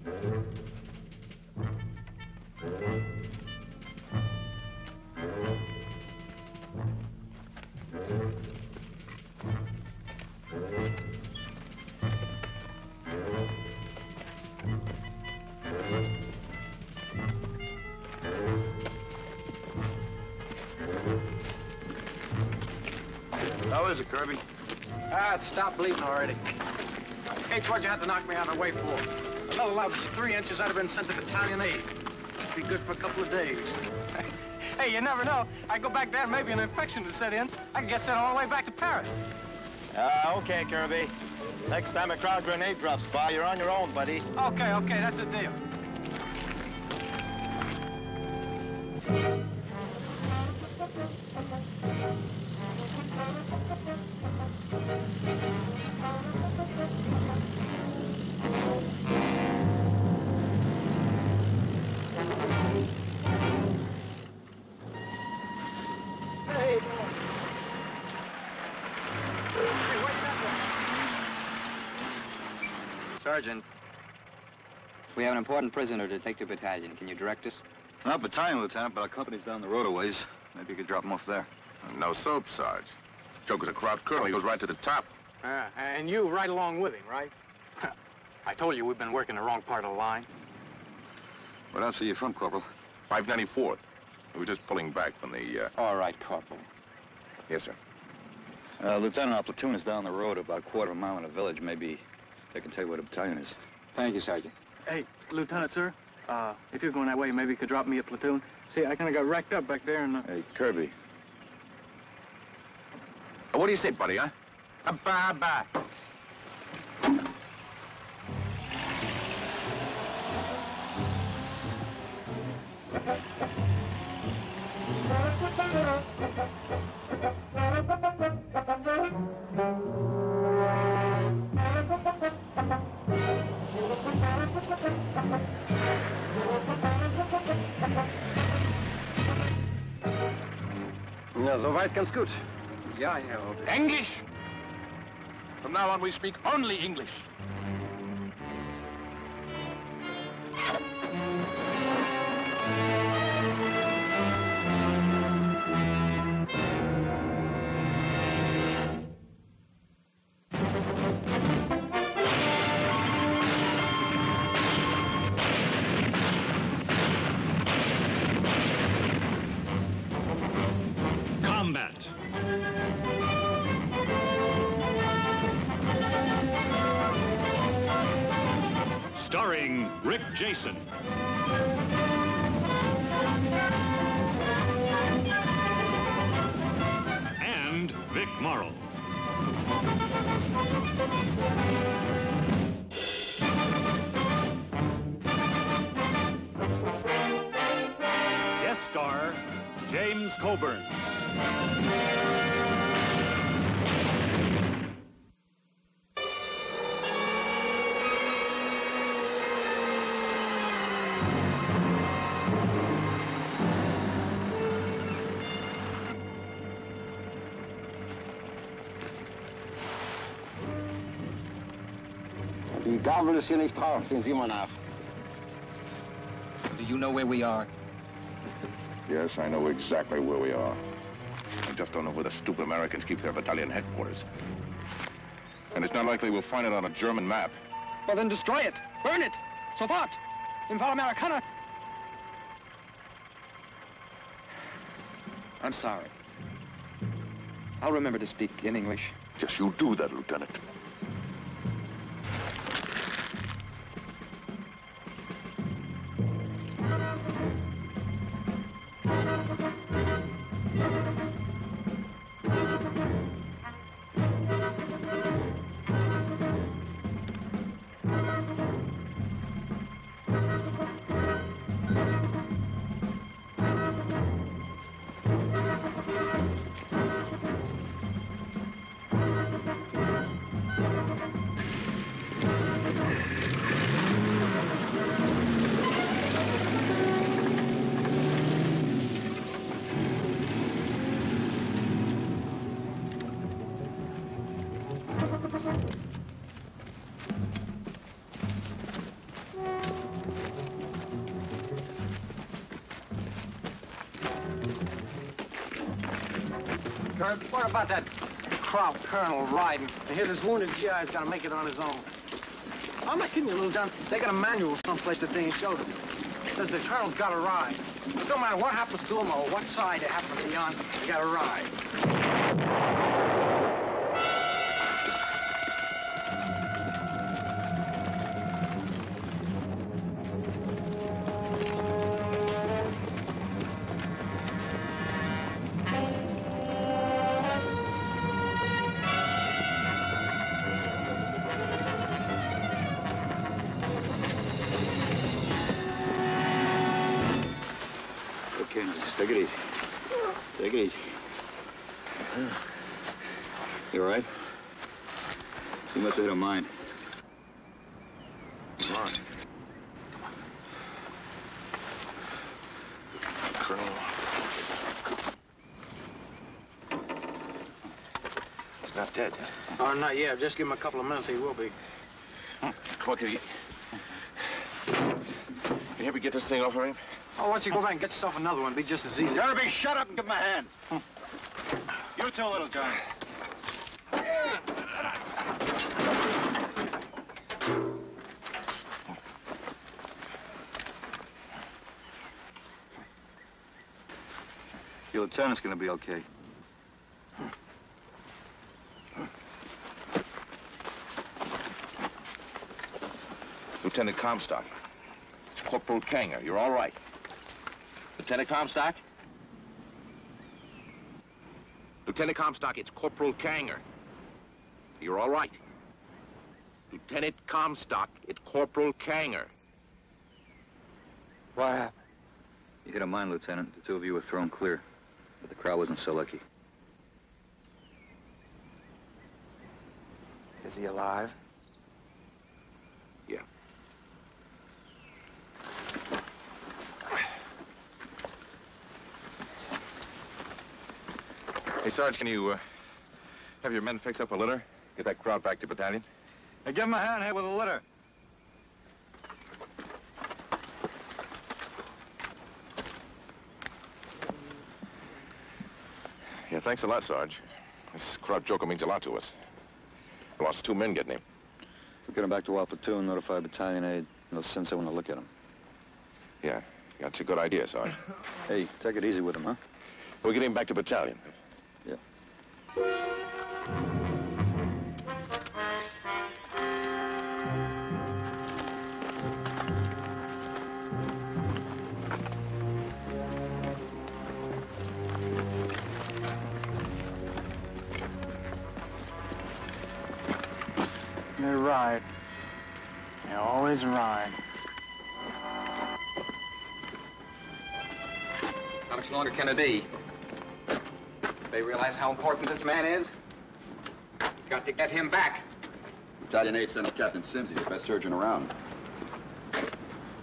How is it, Kirby? Ah, it stopped bleeding already. H, what'd you have to knock me out of the way for? Another loud 3 inches, I'd have been sent to Battalion 8. Be good for a couple of days. Hey, you never know. I go back there and maybe an infection would set in. I could get sent all the way back to Paris. Okay, Kirby. Next time a crowd grenade drops by, you're on your own, buddy. Okay, that's the deal. Sergeant, we have an important prisoner to take to battalion. Can you direct us? Not battalion, Lieutenant, but our company's down the road a ways. Maybe you could drop him off there. No soap, Sarge. Joker's a crowd colonel. He goes right to the top. And you right along with him, right? I told you we've been working the wrong part of the line. What else are you from, Corporal? 594th. We were just pulling back from the, All right, Corporal. Yes, sir. Lieutenant, our platoon is down the road about a quarter of a mile in a village. Maybe they can tell you where the battalion is. Thank you, Sergeant. Hey, Lieutenant, sir, if you're going that way, maybe you could drop me a platoon. See, I kind of got wrecked up back there and... Hey, Kirby. What do you say, buddy, huh? Bye-bye. Ja, soweit ganz gut. Ja, Herr Oberst. English! From now on, we speak only English. Starring Rick Jason. And Vic Morrow. Guest star, James Coburn. Die Gabel ist hier nicht drauf, sehen Sie mal nach. Do you know where we are? Yes, I know exactly where we are. I just don't know where the stupid Americans keep their battalion headquarters. And it's not likely we'll find it on a German map. Well, then destroy it. Burn it. Sofort. Im Fall Amerikaner. I'm sorry. I'll remember to speak in English. Yes, you do that, Lieutenant. Herb. What about that crop colonel riding? And here's this wounded GI's got to make it on his own. I'm not kidding you, Little John. They got a manual someplace that they ain't showed us. It says the colonel's got to ride. It don't matter what happens to him or what side they happen to be on, they got to ride. Okay, just take it easy. Take it easy. You all right? You must have hit a mine. Right. Colonel. He's not dead. Oh, not yet. Just give him a couple of minutes, he will be. Come on, can you help me get this thing off of him? Oh, once you go back and get yourself another one, it'll be just as easy. Derby, shut up and give him a hand. You too, Little John. Your lieutenant's gonna be okay. Lieutenant Comstock. It's Corporal Kanger. You're all right. Lieutenant Comstock? Lieutenant Comstock, it's Corporal Kanger. You're all right. Lieutenant Comstock, it's Corporal Kanger. What happened? You hit a mine, Lieutenant. The two of you were thrown clear. But the crowd wasn't so lucky. Is he alive? Yeah. Hey, Sarge, can you have your men fix up a litter? Get that crowd back to battalion? Hey, give him a hand here with a litter. Yeah, thanks a lot, Sarge. This crowd joker means a lot to us. We lost 2 men getting him. We'll get him back to our platoon, notify battalion aid, and they'll send someone to look at him. Yeah, that's a good idea, Sarge. Hey, take it easy with him, huh? We'll get him back to battalion. Yeah. They ride. They always ride. How much longer can it be? They realize how important this man is? Got to get him back. Battalion 8 sent up Captain Sims, the best surgeon around.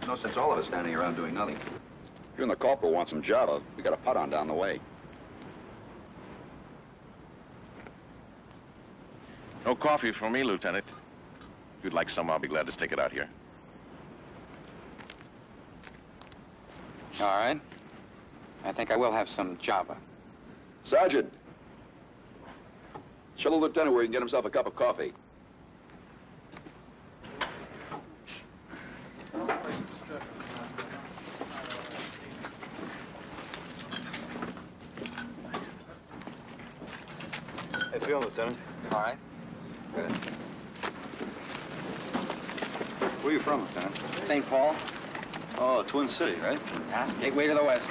No sense all of us standing around doing nothing. You and the corporal want some java. We got a putt on down the way. No coffee for me, Lieutenant. If you'd like some, I'll be glad to stick it out here. All right. I think I will have some java. Sergeant! Show the lieutenant where he can get himself a cup of coffee. Hey, feeling, Lieutenant? All right. Good. Where are you from, Lieutenant? St. Paul. Oh, Twin City, right? Yeah, gateway to the west.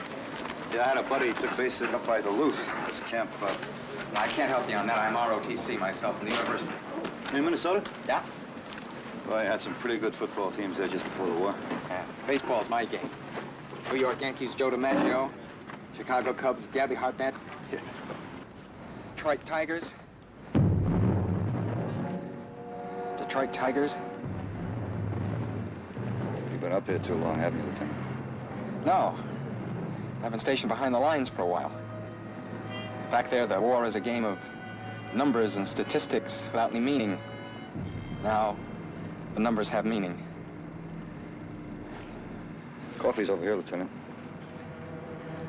Yeah, I had a buddy who took base sitting up by Duluth. This camp, I can't help you on that. I'm ROTC myself from the university. in Minnesota? Yeah? Well, I had some pretty good football teams there just before the war. Yeah. Baseball's my game. New York Yankees, Joe DiMaggio. Chicago Cubs, Gabby Hartnett. Yeah. Detroit Tigers. Detroit Tigers. You've been up here too long, haven't you, Lieutenant? No. I've been stationed behind the lines for a while. Back there, the war is a game of numbers and statistics without any meaning. Now, the numbers have meaning. Coffee's over here, Lieutenant.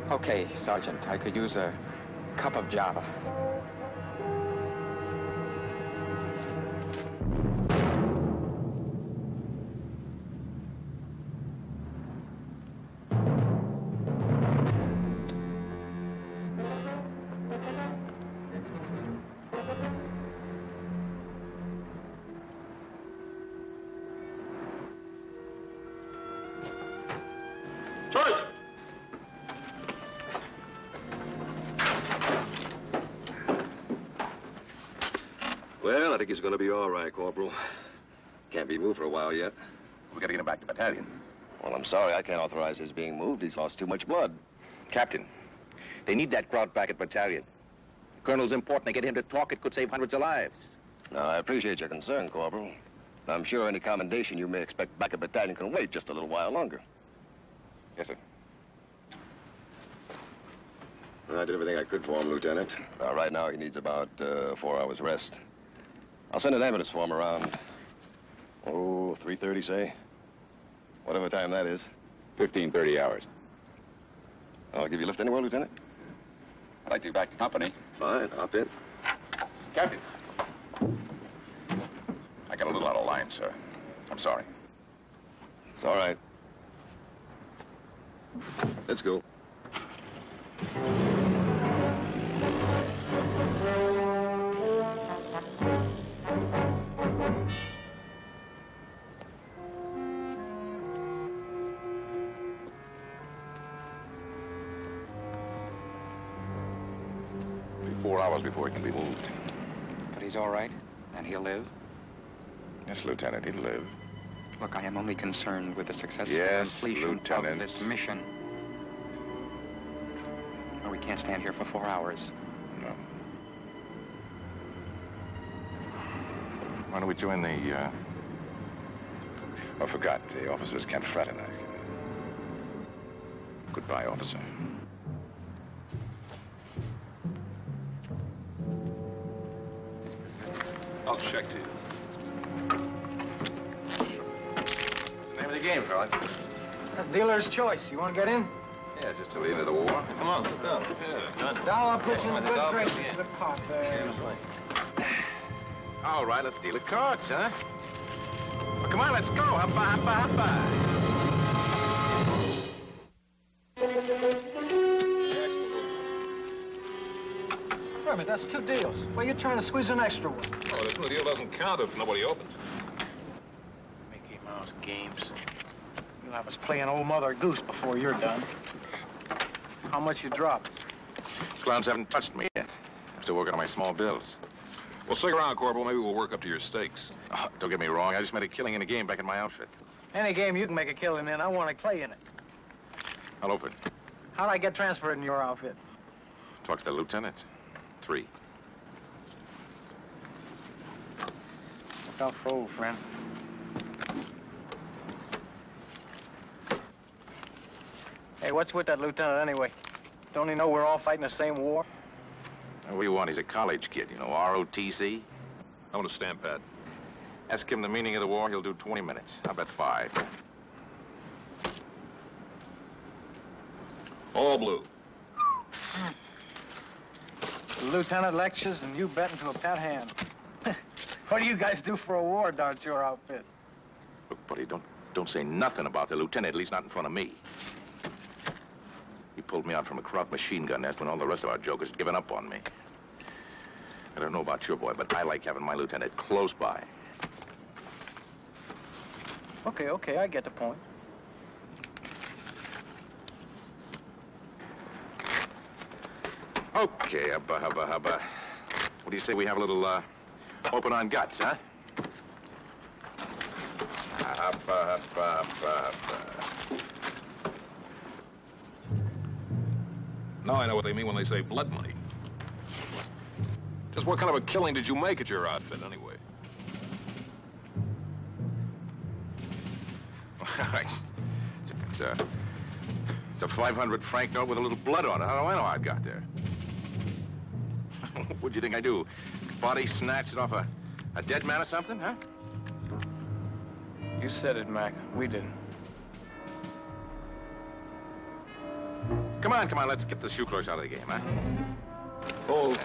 Okay, Sergeant, I could use a cup of java. he's gonna be all right, Corporal. Can't be moved for a while yet. We gotta get him back to battalion. Well, I'm sorry, I can't authorize his being moved. He's lost too much blood. Captain, they need that crowd back at battalion. Colonel's important. They get him to talk. It could save hundreds of lives. Now, I appreciate your concern, Corporal. I'm sure any commendation you may expect back at battalion can wait just a little while longer. Yes, sir. I did everything I could for him, Lieutenant. Right now, he needs about 4 hours rest. I'll send an ambulance for him around, 3:30, say. Whatever time that is. 30 hours. I'll give you a lift anywhere, Lieutenant. I'd like to be back to company. Fine, hop in. Captain. I got a little out of line, sir. I'm sorry. It's all right. Let's go. Be 4 hours before he can be moved. But he's all right, and he'll live. Yes, Lieutenant, he'll live. Look, I am only concerned with the successful Yes, completion Lieutenant. of this mission. We can't stand here for 4 hours. No. Why don't we join the, I forgot, the officers can't fraternize. Goodbye, officer. I'll check to you. What's the name of the game, fella? That's dealer's choice. You want to get in? Yeah, just till the end of the war. Come on, sit down. Yeah, Doll, I'll put you in a good drink to the pot there. All right, let's deal at cards, huh? Well, come on, let's go. Hoppa, hoppa, hoppa. Wait a minute, that's 2 deals. Why are you trying to squeeze an extra one? Oh, the deal doesn't count if nobody opens. Mickey Mouse games. You'll have us playing old Mother Goose before you're done. How much you drop? Clowns haven't touched me yet. I'm still working on my small bills. Well, stick around, Corporal. Maybe we'll work up to your stakes. Oh, don't get me wrong. I just made a killing in a game back in my outfit. Any game you can make a killing in, I want to play in it. I'll open. How'd I get transferred in your outfit? Talk to the lieutenant. 3. Look out for old friend. Hey, what's with that lieutenant anyway? Don't he know we're all fighting the same war? What do you want? He's a college kid, you know, ROTC. I want to stand pat. Ask him the meaning of the war, he'll do 20 minutes. I'll bet 5. All blue. The lieutenant lectures and you bet into a pat hand. What do you guys do for a war, darts your outfit? Look, buddy, don't say nothing about the lieutenant, at least not in front of me. He pulled me out from a Kraut machine gun nest when all the rest of our jokers had given up on me. I don't know about your boy, but I like having my lieutenant close by. Okay, I get the point. Okay, hubba, hubba, hubba. What do you say we have a little, open on guts, huh? Hubba, hubba, hubba, hubba. Now I know what they mean when they say blood money. Just what kind of a killing did you make at your outfit, anyway? All right. It's a 500 franc note with a little blood on it. How do I know how it got there? What'd you think I do? Body snatched it off a dead man or something, huh? You said it, Mac. We didn't. Come on, let's get the shoe clerks out of the game, huh? Oh.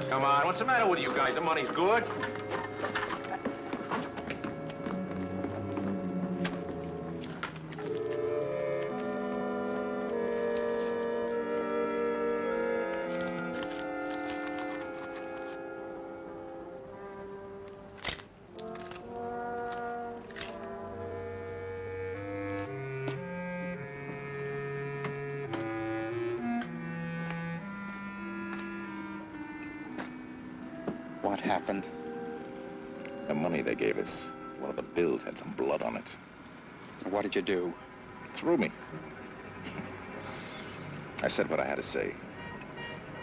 Come on. What's the matter with you guys? The money's good. What happened? The money they gave us, one of the bills had some blood on it. What did you do? Threw me. I said what I had to say.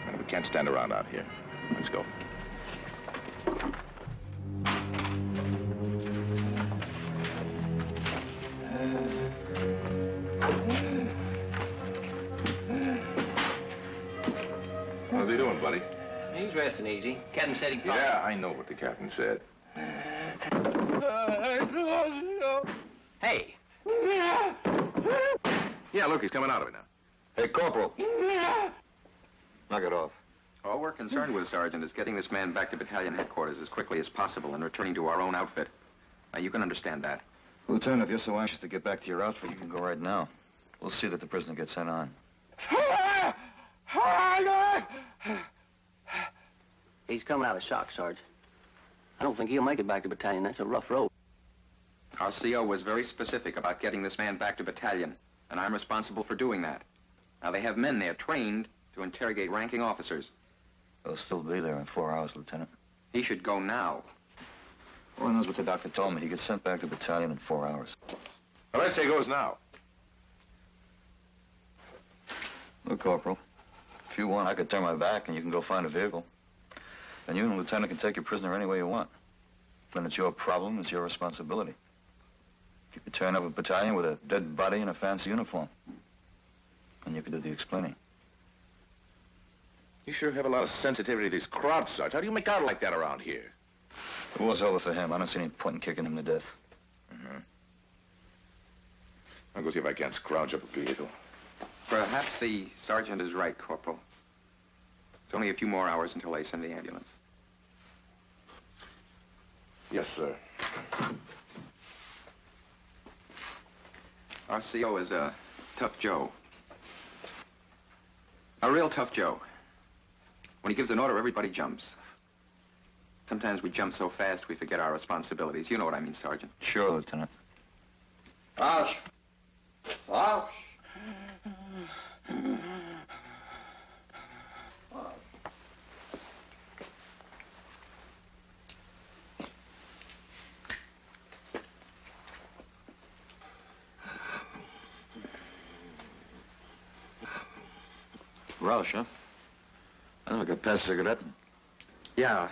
And we can't stand around out here. Let's go. How's he doing, buddy? He's resting easy. Captain said he... Yeah, I know what the captain said. Hey! Yeah, look, he's coming out of it now. Hey, Corporal. Knock it off. All we're concerned with, Sergeant, is getting this man back to battalion headquarters as quickly as possible and returning to our own outfit. Now, you can understand that. Lieutenant, if you're so anxious to get back to your outfit, you can go right now. We'll see that the prisoner gets sent on. He's coming out of shock, Sarge. I don't think he'll make it back to battalion. That's a rough road. Our CO was very specific about getting this man back to battalion, and I'm responsible for doing that. Now, they have men there trained to interrogate ranking officers. They'll still be there in 4 hours, Lieutenant. He should go now. All I know is what the doctor told me. He gets sent back to battalion in 4 hours. Well, I say he goes now. Look, Corporal, if you want, I could turn my back and you can go find a vehicle. And you and the Lieutenant can take your prisoner any way you want. Then it's your problem, it's your responsibility. You could turn up a battalion with a dead body and a fancy uniform. And you could do the explaining. You sure have a lot of sensitivity to these crowds, Sarge. How do you make out like that around here? The war's over for him. I don't see any point in kicking him to death. I'll go see if I can't scrounge up a vehicle. Perhaps the sergeant is right, Corporal. It's only a few more hours until they send the ambulance. Yes, sir. Our CO is a tough Joe. A real tough Joe. When he gives an order, everybody jumps. Sometimes we jump so fast we forget our responsibilities. You know what I mean, Sergeant. Sure, Lieutenant. Ouch! Ouch! Roush, huh? I never got past cigarette. Yeah,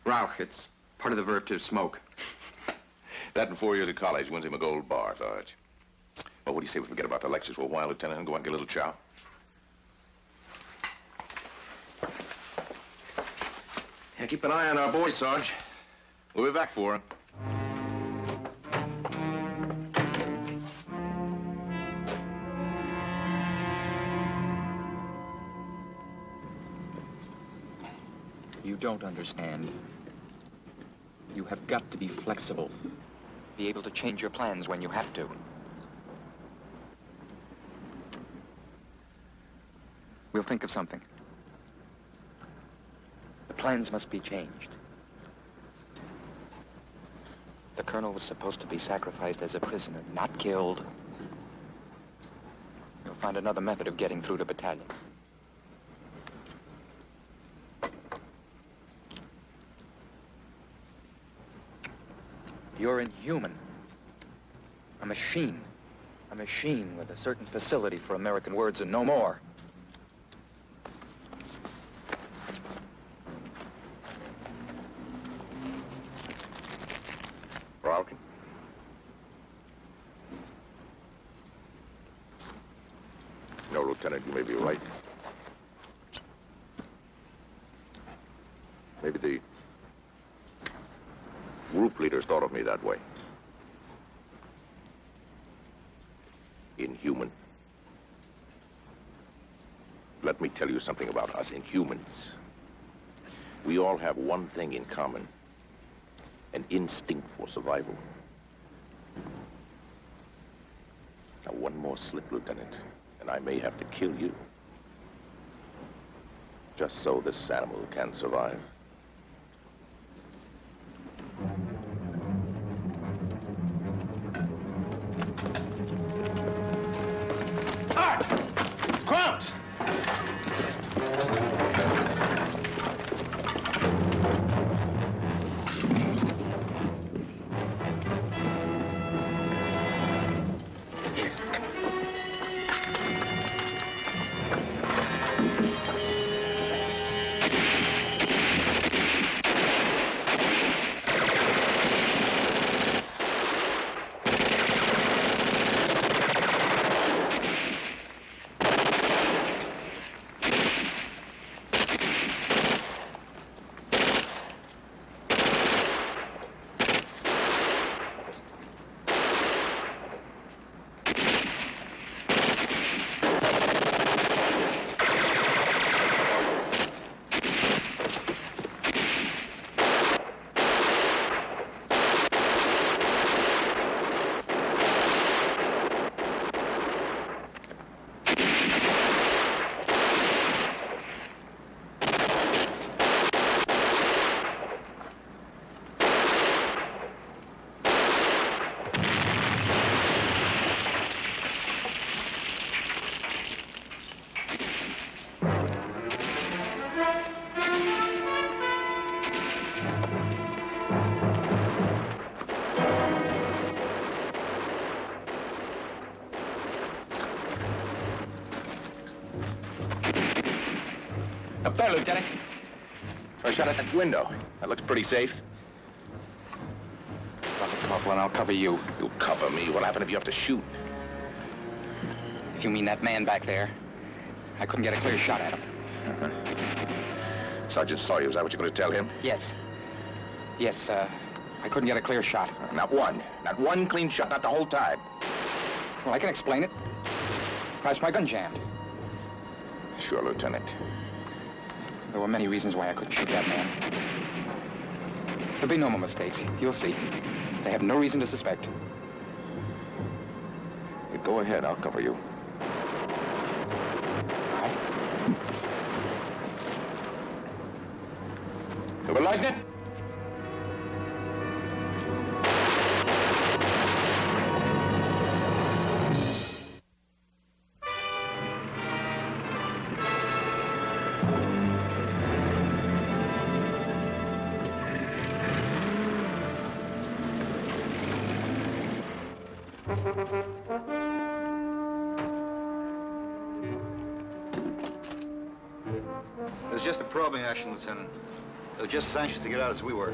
Rauch. It's part of the verb to smoke. That in 4 years of college wins him a gold bar, Sarge. Well, what do you say we forget about the lectures for a while, Lieutenant, and go out and get a little chow? Yeah, keep an eye on our boy, Sarge. We'll be back for him. You don't understand. You have got to be flexible. Be able to change your plans when you have to. We'll think of something. The plans must be changed. The colonel was supposed to be sacrificed as a prisoner, not killed. You'll find another method of getting through to battalion. You're inhuman. A machine. A machine with a certain facility for American words and no more. Ralkin? No, Lieutenant, you may be right. Maybe the group leaders thought of me that way. Inhuman. Let me tell you something about us Inhumans. We all have one thing in common. An instinct for survival. Now, one more slip, Lieutenant, and I may have to kill you. Just so this animal can survive. Grounds! There, Lieutenant. Try a shot at that window. That looks pretty safe. Cover Corporal, and I'll cover you. You'll cover me. What'll happen if you have to shoot? If you mean that man back there, I couldn't get a clear shot at him. Sergeant saw you. Is that what you're going to tell him? Yes. Yes, I couldn't get a clear shot. Not one. Not one clean shot, not the whole time. Well, I can explain it. Perhaps my gun jammed. Sure, Lieutenant. There were many reasons why I couldn't shoot that man. There'll be no more mistakes. You'll see. They have no reason to suspect. You go ahead. I'll cover you. You realize it? It was just a probing action, Lieutenant. They were just as anxious to get out as we were.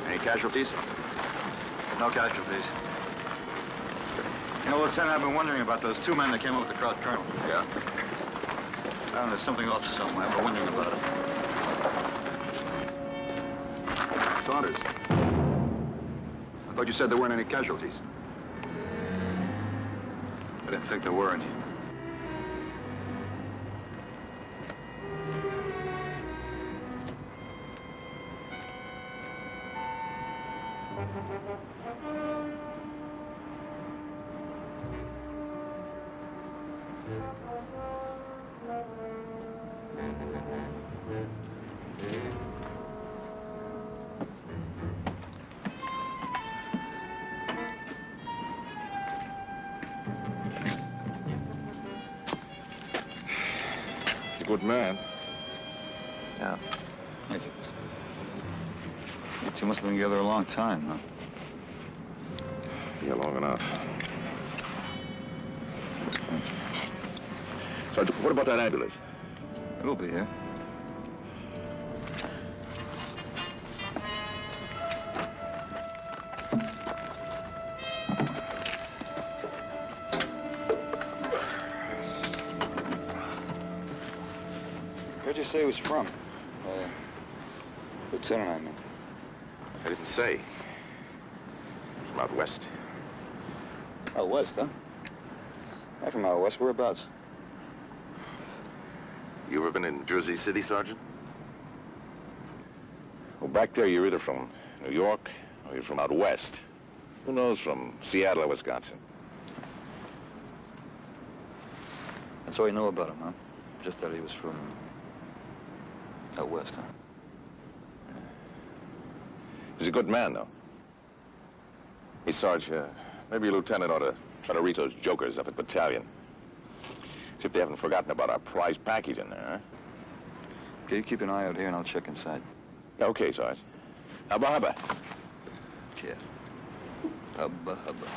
Any casualties? No casualties. You know, Lieutenant, I've been wondering about those two men that came up with the crowd colonel. Yeah? I don't know, there's something off somewhere. I've been wondering about it. Saunders. I thought you said there weren't any casualties. I didn't think there were any. Good man. Yeah. Thank you. You two must have been together a long time, huh? Yeah, long enough. Sergeant, what about that ambulance? It'll be here. Where'd you say he was from? Lieutenant, I mean. I didn't say. From out west. Out west, huh? I'm from out west. Whereabouts? You ever been in Jersey City, Sergeant? Well, back there, you're either from New York or you're from out west. Who knows, from Seattle or Wisconsin. That's all you know about him, huh? Just that he was from out west, huh? He's a good man, though. Hey, Sarge, maybe a lieutenant ought to try to reach those jokers up at battalion. See if they haven't forgotten about our prize package in there, huh? Okay, you keep an eye out here and I'll check inside. Yeah, okay, Sarge. Hubba hubba. Yeah. Hubba hubba.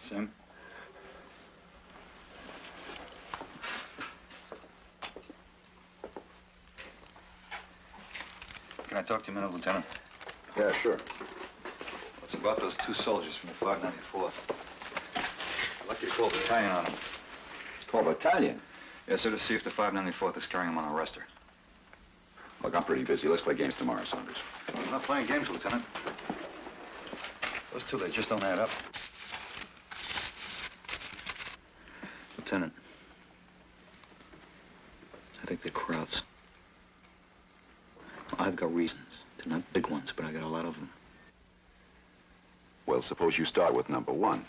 Sim? Can I talk to you a minute, Lieutenant? Yeah, sure. It's about those two soldiers from the 594th. I'd like you to call battalion on them. Call battalion? Yes, sir, to see if the 594th is carrying them on arrest. Look, I'm pretty busy. Let's play games tomorrow, Saunders. I'm not playing games, Lieutenant. Those two, they just don't add up. Lieutenant, I think they're crowds. I've got reasons. They're not big ones, but I got a lot of them. Well, suppose you start with number one.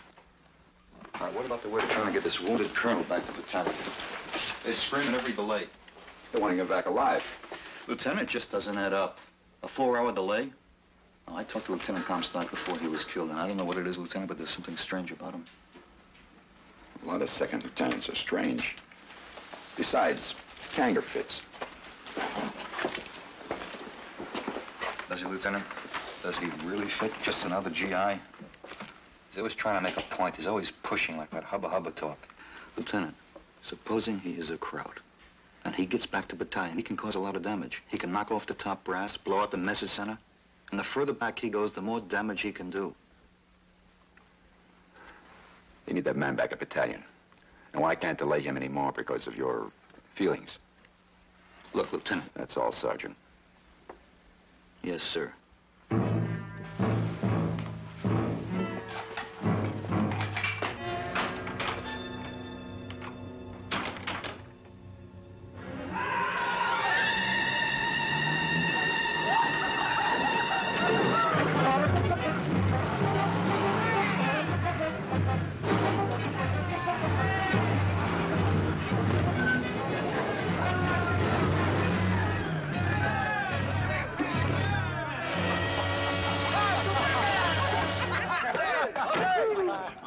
All right, what about the way they're trying to get this wounded colonel back to the battalion? They're screaming every delay. They want to get back alive. Lieutenant, it just doesn't add up. A 4-hour delay? Well, I talked to Lieutenant Comstock before he was killed, and I don't know what it is, Lieutenant, but there's something strange about him. A lot of second lieutenants are strange. Besides, Kanger fits. Does he, Lieutenant? Does he really fit? Just another GI? He's always trying to make a point. He's always pushing like that hubba-hubba talk. Lieutenant, supposing he is a Kraut, and he gets back to battalion, he can cause a lot of damage. He can knock off the top brass, blow out the message center, and the further back he goes, the more damage he can do. You need that man back at battalion. And I can't delay him anymore because of your feelings. Look, Lieutenant. That's all, Sergeant. Yes, sir.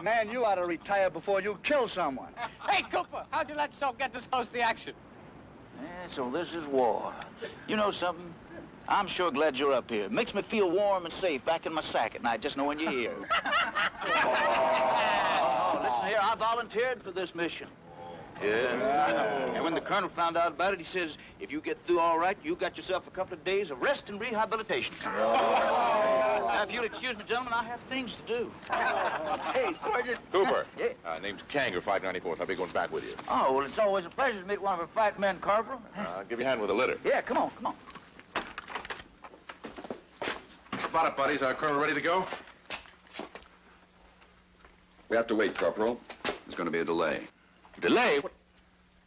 Man, you ought to retire before you kill someone. Hey, Cooper, how'd you let yourself get this close to the action? Yeah, so this is war. You know something? I'm sure glad you're up here. It makes me feel warm and safe back in my sack at night just knowing you're here. Oh, listen here, I volunteered for this mission. Yeah. And when the colonel found out about it, he says, if you get through all right, you got yourself a couple of days of rest and rehabilitation. Now, if you'll excuse me, gentlemen, I have things to do. Hey, Sergeant. Cooper. Yeah. Name's Kanger, 594th. I'll be going back with you. Oh, well, it's always a pleasure to meet one of our fighting men, Corporal. I'll give you a hand with a litter. Yeah, come on, come on. Spot it, buddies. Our colonel ready to go? We have to wait, Corporal. There's going to be a delay. Delay?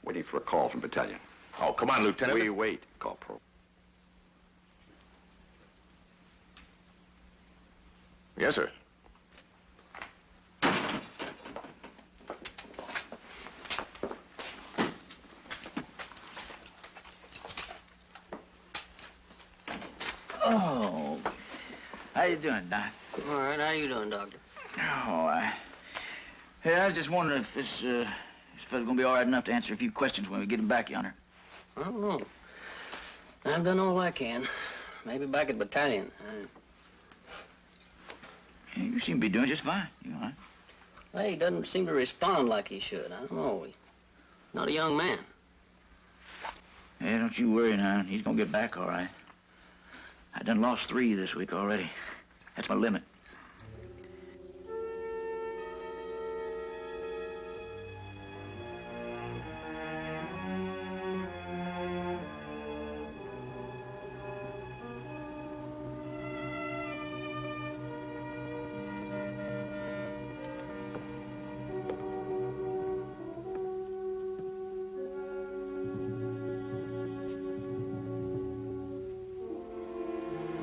Waiting for a call from battalion. Oh, come on, Lieutenant. We wait, Corporal. Yes, sir. Oh, how you doing, Doc? All right, how you doing, Doctor? Oh, I was just wondering if this fella's gonna be all right enough to answer a few questions when we get him back yonder. I don't know. I've done all I can. Maybe back at battalion. Yeah, you seem to be doing just fine. You all right? Well, he doesn't seem to respond like he should. I don't know. He's not a young man. Yeah, don't you worry now. He's gonna get back all right. I done lost 3 this week already. That's my limit.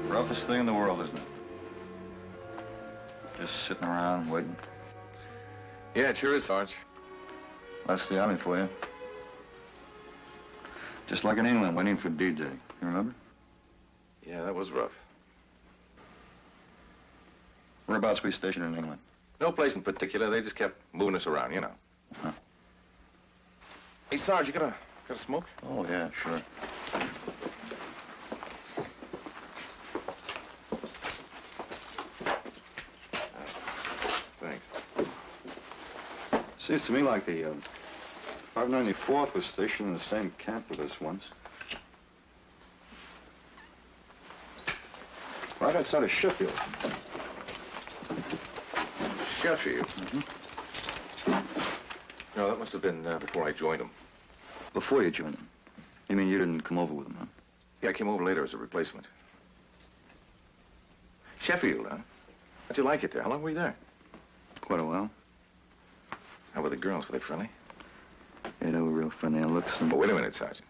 Roughest thing in the world, isn't it? Just sitting around waiting. Yeah, it sure is, Sarge. That's the Army for you. Just like in England, waiting for D-Day. You remember? Yeah, that was rough. Whereabouts were we stationed in England? No place in particular. They just kept moving us around, you know. Huh. Hey, Sarge, you got a smoke? Oh, yeah, sure. Thanks. Seems to me like the 594th was stationed in the same camp with us once. Right outside of Sheffield. Sheffield? Mm-hmm. No, that must have been before I joined them. Before you joined them? You mean you didn't come over with them, huh? Yeah, I came over later as a replacement. Sheffield, huh? How'd you like it there? How long were you there? Quite a while. How were the girls? Were they friendly? Yeah, they were real friendly. Looks and... But wait a minute, Sergeant.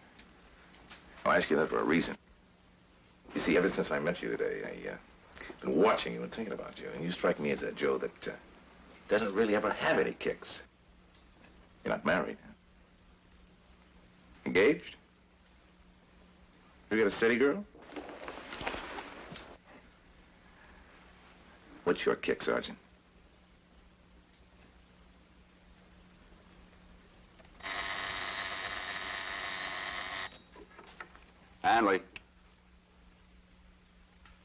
I'll ask you that for a reason. You see, ever since I met you today, I've been watching you and thinking about you, and you strike me as a Joe that doesn't really ever have any kicks. You're not married, huh? Engaged? You got a steady girl? What's your kick, Sergeant? Hanley.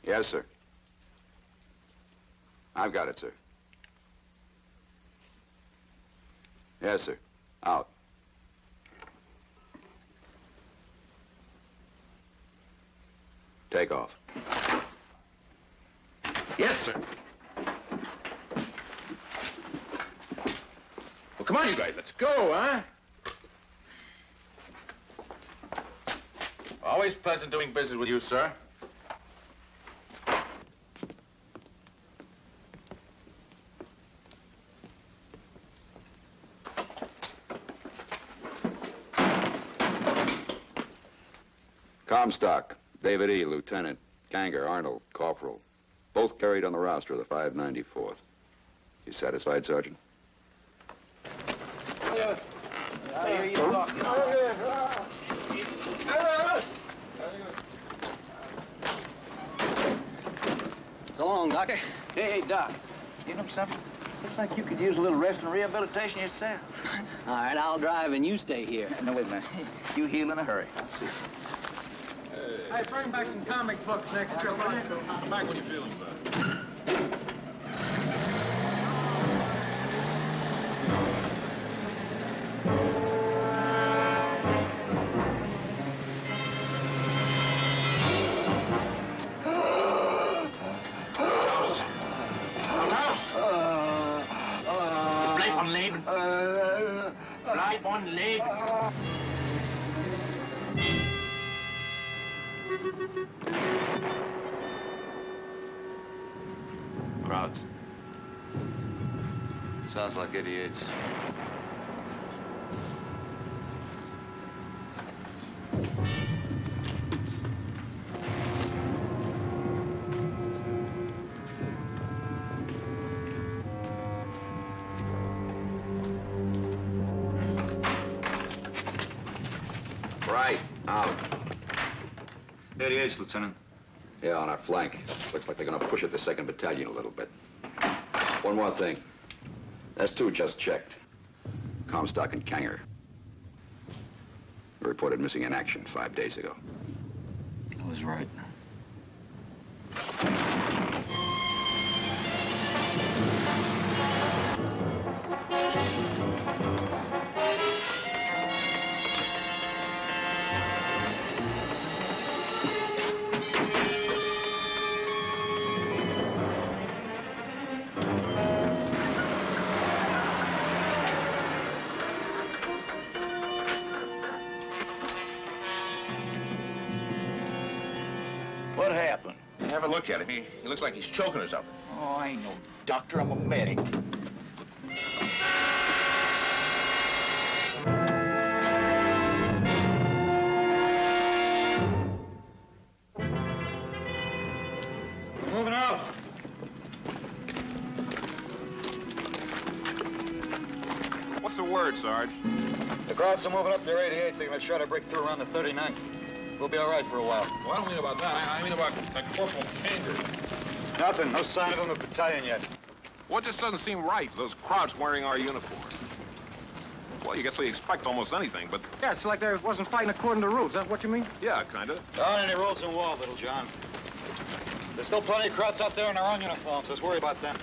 Yes, sir. I've got it, sir. Yes, sir. Out. Take off. Yes, sir. Well, come on, you guys. Let's go, huh? Always pleasant doing business with you, sir. Comstock, David E., Lieutenant. Kanger, Arnold, Corporal. Both carried on the roster of the 594th. You satisfied, Sergeant? I hear you talking. So long, Doctor. Hey, Doc. You know something? Looks like you could use a little rest and rehabilitation yourself. All right, I'll drive and you stay here. No, wait a minute. You heal in a hurry. I'll see. Hey, bring back some comic books next trip. Come back when you're feeling better. Bleib on Leben. Crowds. Sounds like idiots. Right, out. 88's, Lieutenant. Yeah, on our flank. Looks like they're gonna push at the 2nd Battalion a little bit. One more thing. S2 just checked. Comstock and Kanger. Reported missing in action 5 days ago. I was right. What happened? Have a look at him. He looks like he's choking or something. Oh, I ain't no doctor. I'm a medic. Moving out. What's the word, Sarge? The crowds are moving up their 88s. They're going to try to break through around the 39th. We'll be all right for a while. Well, I don't mean about that. I mean about that Corporal Kanger. Nothing. No sign of him in the battalion yet. Well, it just doesn't seem right. Those crowds wearing our uniform. Well, you guess we expect almost anything, but... Yeah, it's like they wasn't fighting according to rules. Is that what you mean? Yeah, kind of. There aren't any rules in war, little John. There's still plenty of crowds out there in their own uniforms. Let's worry about them.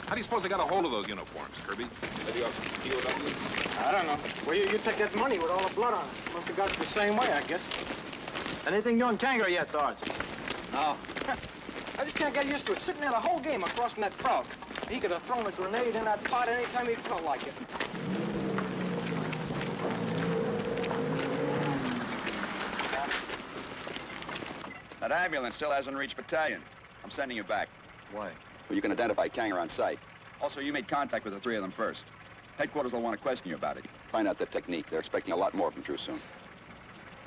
How do you suppose they got a hold of those uniforms, Kirby? Maybe you have some POWs? I don't know. Well, you take that money with all the blood on it. Must have got it the same way, I guess. Anything you and Kanger yet, Sarge? No. I just can't get used to it. Sitting there the whole game across from that crowd. He could have thrown a grenade in that pot anytime he felt like it. That ambulance still hasn't reached battalion. I'm sending you back. Why? Well, you can identify Kanger on sight. Also, you made contact with the 3 of them first. Headquarters will want to question you about it. Find out their technique. They're expecting a lot more from Drew soon.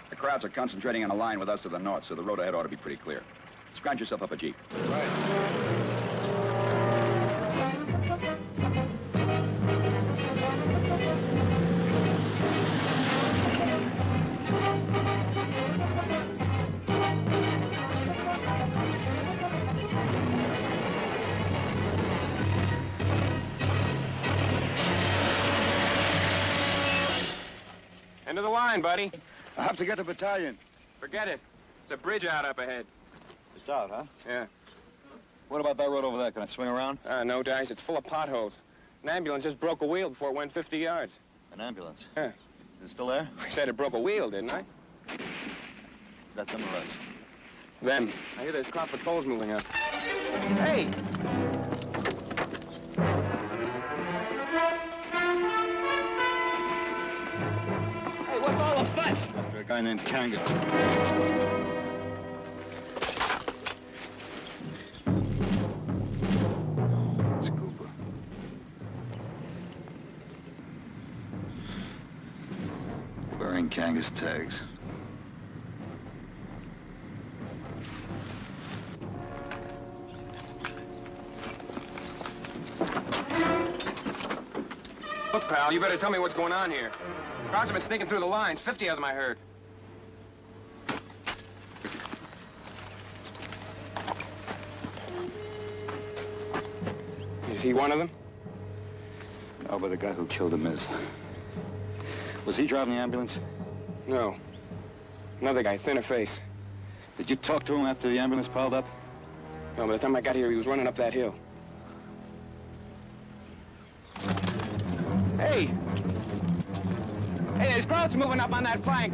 The crowds are concentrating on a line with us to the north, so the road ahead ought to be pretty clear. Scrounge yourself up a jeep. Right. End of the line, buddy. I have to get the battalion. Forget it. There's a bridge out up ahead. It's out, huh? Yeah. What about that road over there? Can I swing around? No, Dice. It's full of potholes. An ambulance just broke a wheel before it went 50 yards. An ambulance? Yeah. Is it still there? I said it broke a wheel, didn't I? Is that them or us? Them. I hear there's crop patrols moving up. Hey! Hey, what's all the fuss? After a guy named Kanga. It's Cooper. Wearing Kanga's tags. Look, pal, you better tell me what's going on here. Crowds have been sneaking through the lines. 50 of them, I heard. Is he one of them? No, but the guy who killed him is. Was he driving the ambulance? No. Another guy, thinner face. Did you talk to him after the ambulance piled up? No, by the time I got here, he was running up that hill. Hey! Hey, there's crowds moving up on that flank.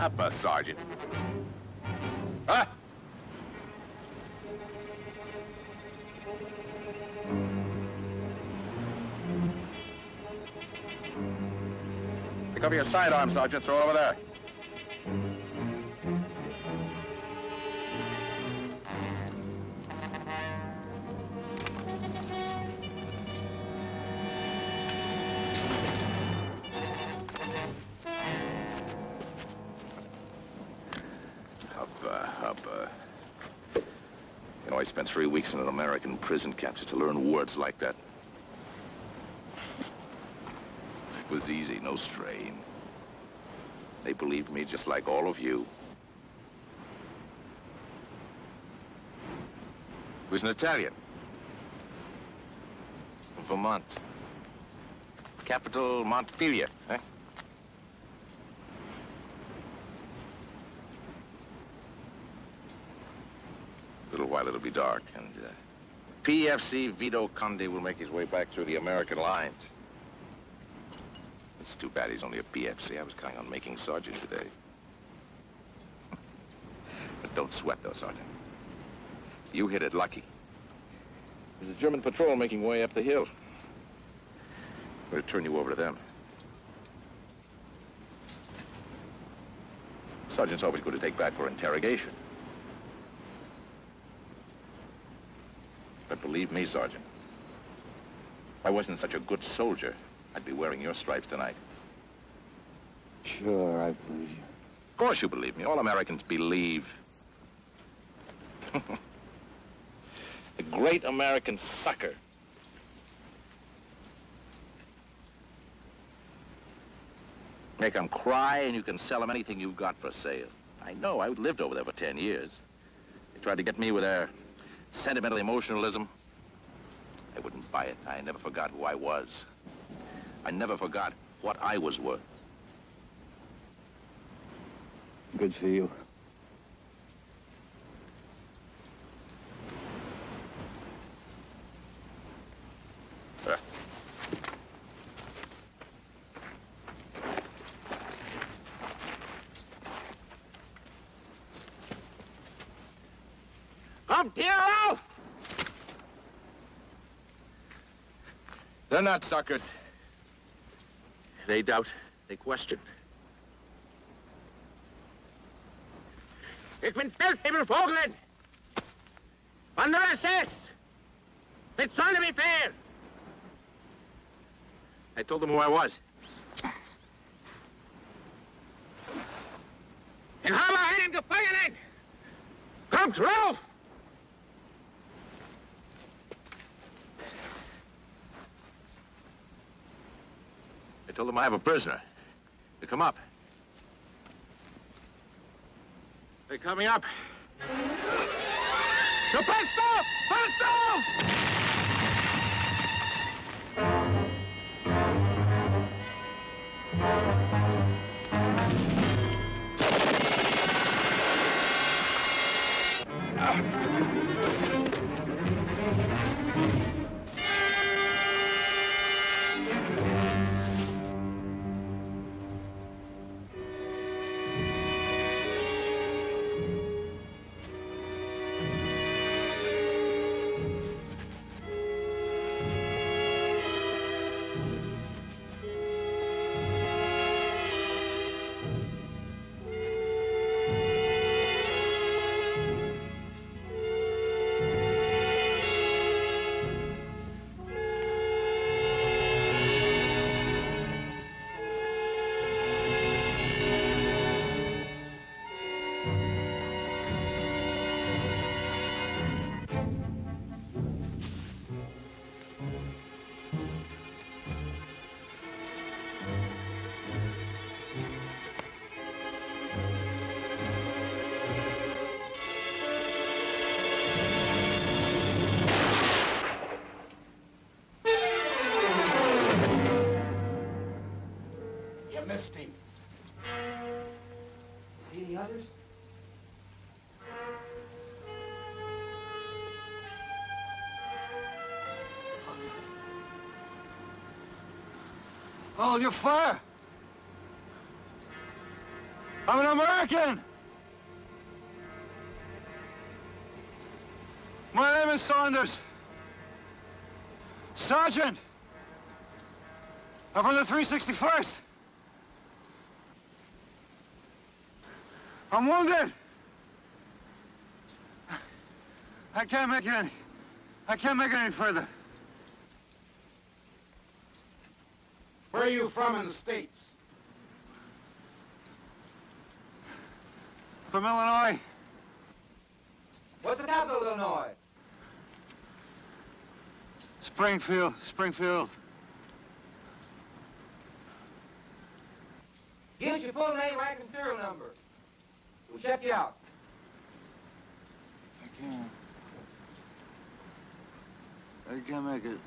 Hoppa, Sergeant. Huh? Pick up your sidearm, Sergeant. Throw it over there. You know, I spent 3 weeks in an American prison camp just to learn words like that. It was easy, no strain. They believed me just like all of you. He was an Italian. From Vermont. Capital, Montpelier, eh? A little while it'll be dark, and PFC Vito Conde will make his way back through the American lines. It's too bad he's only a PFC. I was counting on making sergeant today. But don't sweat, though, Sergeant. You hit it lucky. There's a German patrol making way up the hill. I'm going to turn you over to them. Sergeant's always good to take back for interrogation. But believe me, Sergeant, if I wasn't such a good soldier, I'd be wearing your stripes tonight. Sure, I believe you. Of course you believe me. All Americans believe. A great American sucker. Make them cry and you can sell them anything you've got for sale. I know, I lived over there for 10 years. They tried to get me with their sentimental emotionalism. I wouldn't buy it. I never forgot who I was. I never forgot what I was worth. Good for you. Come here, Ralph! They're not suckers. They doubt They question. Ich bin Feldwebel under SS. Mit Sonne Befehl. I told them who I was. Ich habe einen Gefangenen. Kommt rauf! I told them I have a prisoner. They come up. They're coming up. Du Pesto! Pesto! See any others? Hold your fire! I'm an American! My name is Saunders. Sergeant! I'm from the 361st. I'm wounded! I can't make it any further. Where are you from in the States? From Illinois. What's the capital of Illinois? Springfield. Give us your full name, rank, and serial number. We'll check you out. I can't make it.